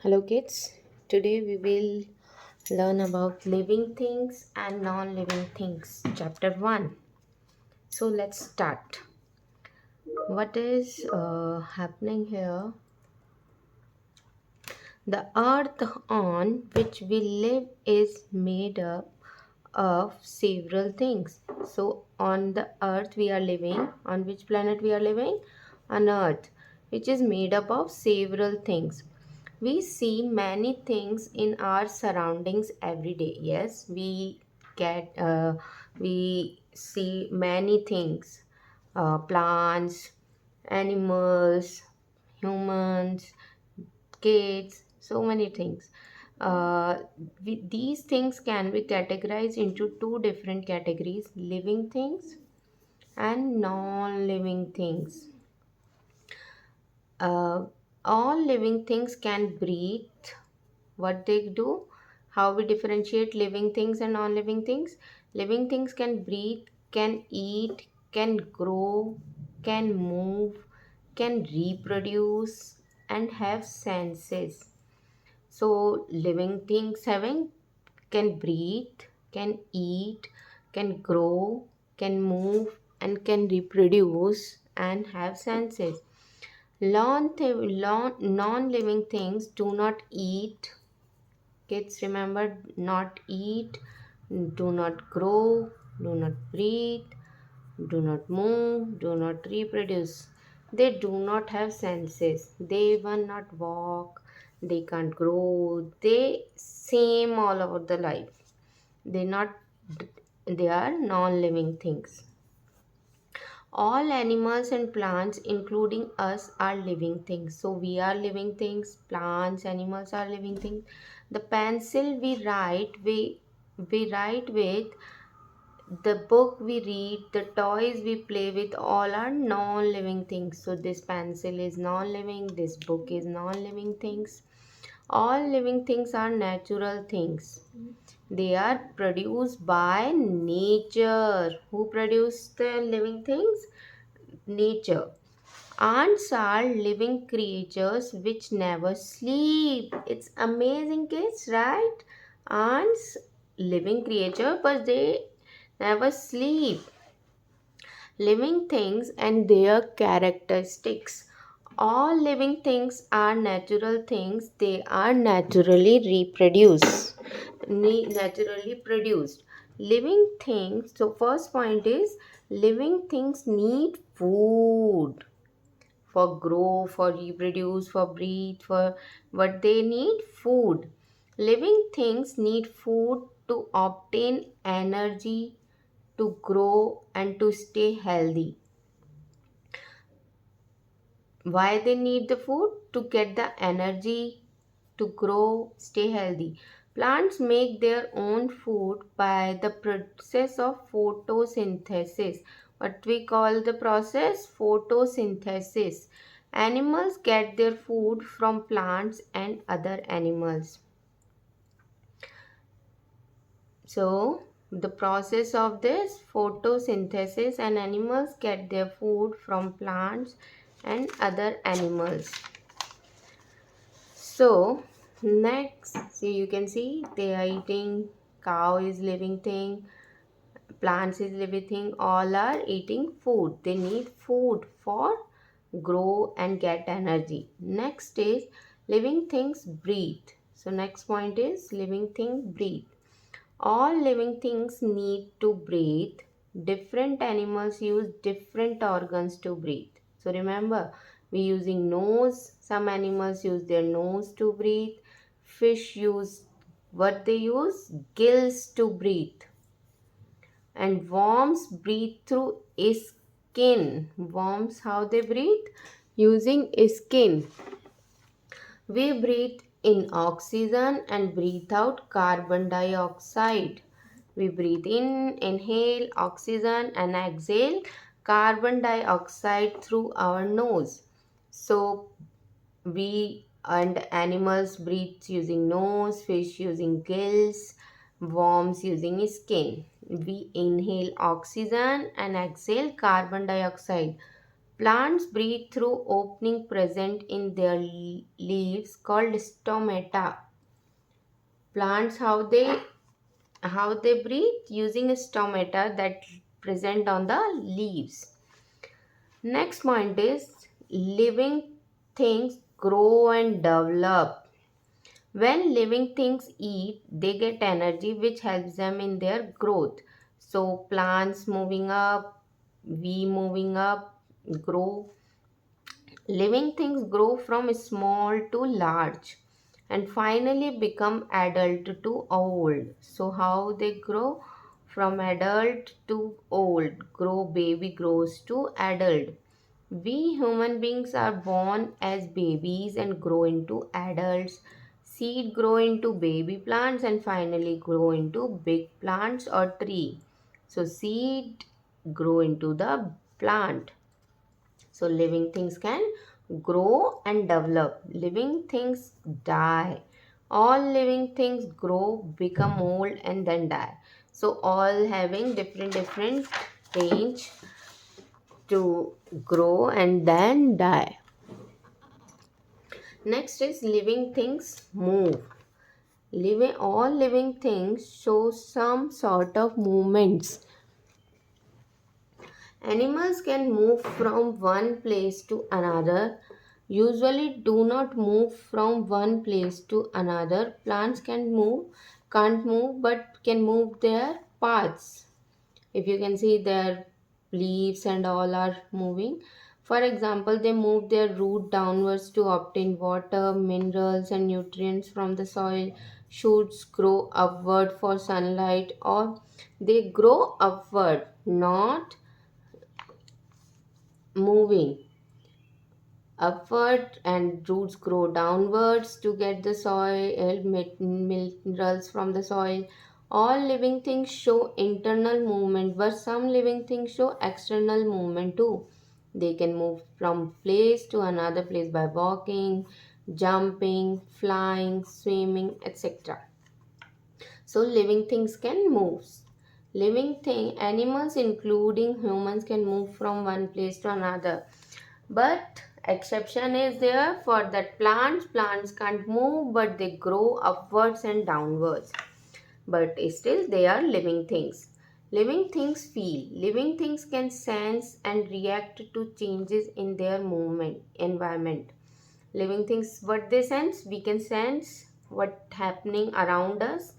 Hello kids, today we will learn about living things and non-living things, chapter 1. So let's start. What is happening here? The earth on which we live is made up of several things. So on the earth we are living, on which planet we are living? On earth, which is made up of several things. We see many things in our surroundings every day. Yes, get we see many things, plants, animals, humans, kids, so many things. These things can be categorized into two different categories: living things and non-living things. uh, all living things can breathe. What they do, how we differentiate living things and non-living things? Living things can breathe, can eat, can grow, can move, can reproduce, and have senses. So living things having can breathe, can eat, can grow, can move, and can reproduce and have senses. Non-living things do not eat. Kids, remember, not eat, do not grow, do not breathe, do not move, do not reproduce. They do not have senses. They will not walk. They can't grow. They same all over the life. They not. They are non-living things. All animals and plants, including us, are living things. So we are living things. Plants, animals are living things. The pencil we write with, the book we read, the toys we play with, all are non-living things. So this pencil is non-living, this book is non-living things. All living things are natural things. They are produced by nature. Who produced the living things? Nature. Ants are living creatures which never sleep. It's amazing, kids, right? Ants, living creature, but they never sleep. Living things and their characteristics. All living things are natural things. They are naturally produced. Living things. So first point is, living things need food for grow, for reproduce, for breathe, for what they need, food. Living things need food to obtain energy, to grow, and to stay healthy. Why they need the food? To get the energy, to grow, stay healthy. Plants make their own food by the process of photosynthesis. What we call the process? Photosynthesis. Animals get their food from plants and other animals. So, the process of this photosynthesis, and animals get their food from plants and other animals. So next, see, you can see they are eating. Cow is living thing, plants is living thing, all are eating food. They need food for grow and get energy. Next is living things breathe. So next point is living things breathe. All living things need to breathe. Different animals use different organs to breathe. So remember, we using nose. Some animals use their nose to breathe. Fish use what they use? Gills to breathe. And worms breathe through skin. Worms, how they breathe? Using skin. We breathe in oxygen and breathe out carbon dioxide. We breathe in, inhale oxygen and exhale carbon dioxide through our nose. So we and animals breathe using nose, fish using gills, worms using skin. We inhale oxygen and exhale carbon dioxide. Plants breathe through opening present in their leaves called stomata. Plants how they breathe using a stomata that present on the leaves. Next point is living things grow and develop. When living things eat, they get energy which helps them in their growth. So plants moving up, we moving up, grow. Living things grow from small to large and finally become adult to old. So, how they grow? From adult to old. Grow, baby grows to adult. We human beings are born as babies and grow into adults. Seed grow into baby plants and finally grow into big plants or tree. So, seed grow into the plant. So, living things can grow and develop. Living things die. All living things grow, become old, and then die. So, all having different range to grow and then die. Next is living things move. All living things show some sort of movements. Animals can move from one place to another. Usually do not move from one place to another. Plants can't move but can move their paths. If you can see their leaves and all are moving. For example, they move their root downwards to obtain water, minerals and nutrients from the soil. Shoots grow upward for sunlight, or they grow upward, not moving upward, and roots grow downwards to get the soil minerals from the soil. All living things show internal movement, but some living things show external movement too. They can move from place to another place by walking, jumping, flying, swimming, etc. So living things can move. Animals including humans can move from one place to another. But exception is there for that plants can't move but they grow upwards and downwards. But still they are living things. Living things feel. Living things can sense and react to changes in their movement environment. Living things what they sense, we can sense what happening around us.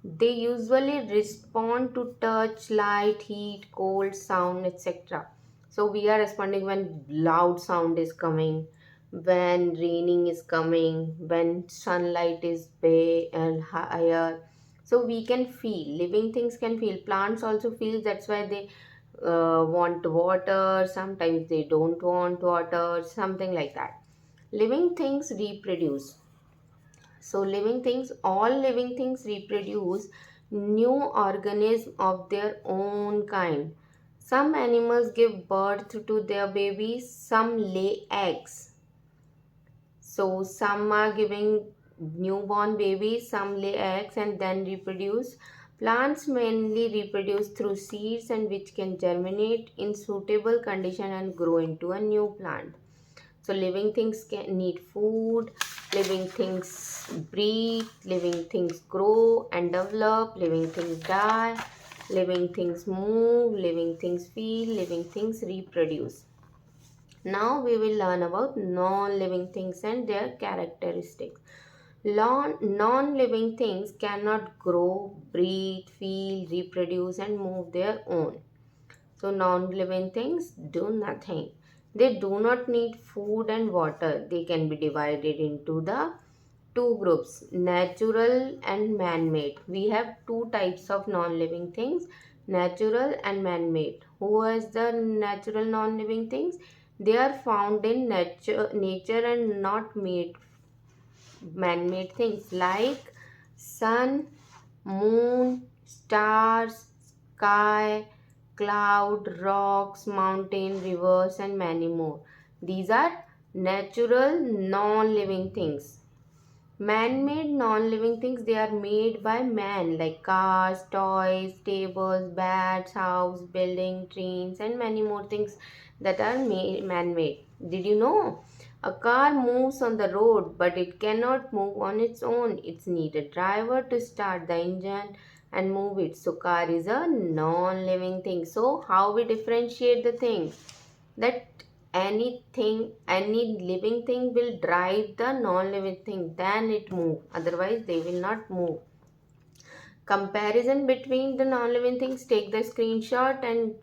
They usually respond to touch, light, heat, cold, sound, etc. So we are responding when loud sound is coming, when raining is coming, when sunlight is bay and higher. So we can feel. Living things can feel. Plants also feel. That's why they want water. Sometimes they don't want water. Something like that. Living things reproduce. So all living things reproduce new organisms of their own kind. Some animals give birth to their babies, some lay eggs. So some are giving newborn babies, some lay eggs and then reproduce. Plants mainly reproduce through seeds and which can germinate in suitable condition and grow into a new plant. So living things can need food, living things breathe, living things grow and develop, living things die, living things move, living things feel, living things reproduce. Now we will learn about non-living things and their characteristics. Non-living things cannot grow, breathe, feel, reproduce and move their own. So non-living things do nothing. They do not need food and water. They can be divided into the two groups, natural and man-made. We have two types of non-living things, natural and man-made. Who has the natural non-living things? They are found in nature and not made man-made things like sun, moon, stars, sky, cloud, rocks, mountain, rivers and many more. These are natural non-living things. Man-made non-living things, they are made by man, like cars, toys, tables, bats, house, building, trains, and many more things that are made man-made. Did you know? A car moves on the road, but it cannot move on its own. It's need a driver to start the engine and move it. So car is a non-living thing. So how we differentiate the thing? That any living thing will drive the non-living thing, then it move, otherwise they will not move. Comparison between the non-living things, take the screenshot and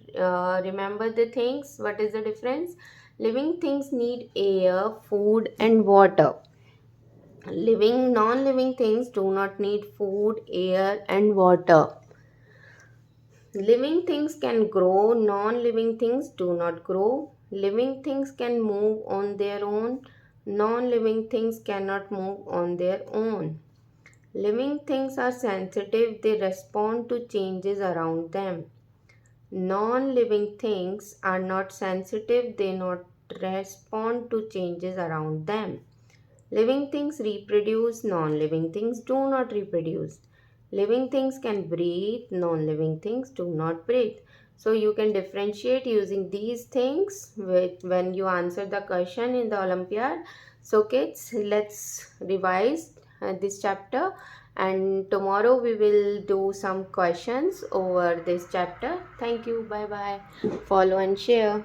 remember the things. What is the difference? Living things need air, food and water. Living non-living things do not need food, air and water. Living things can grow, non living things do not grow. Living things can move on their own, non living things cannot move on their own. Living things are sensitive, they respond to changes around them. Non living things are not sensitive, they not respond to changes around them. Living things reproduce, non living things do not reproduce. Living things can breathe, non living things do not breathe. So you can differentiate using these things when you answer the question in the Olympiad. So, kids, let's revise this chapter, and tomorrow we will do some questions over this chapter. Thank you. Bye bye. Follow and share.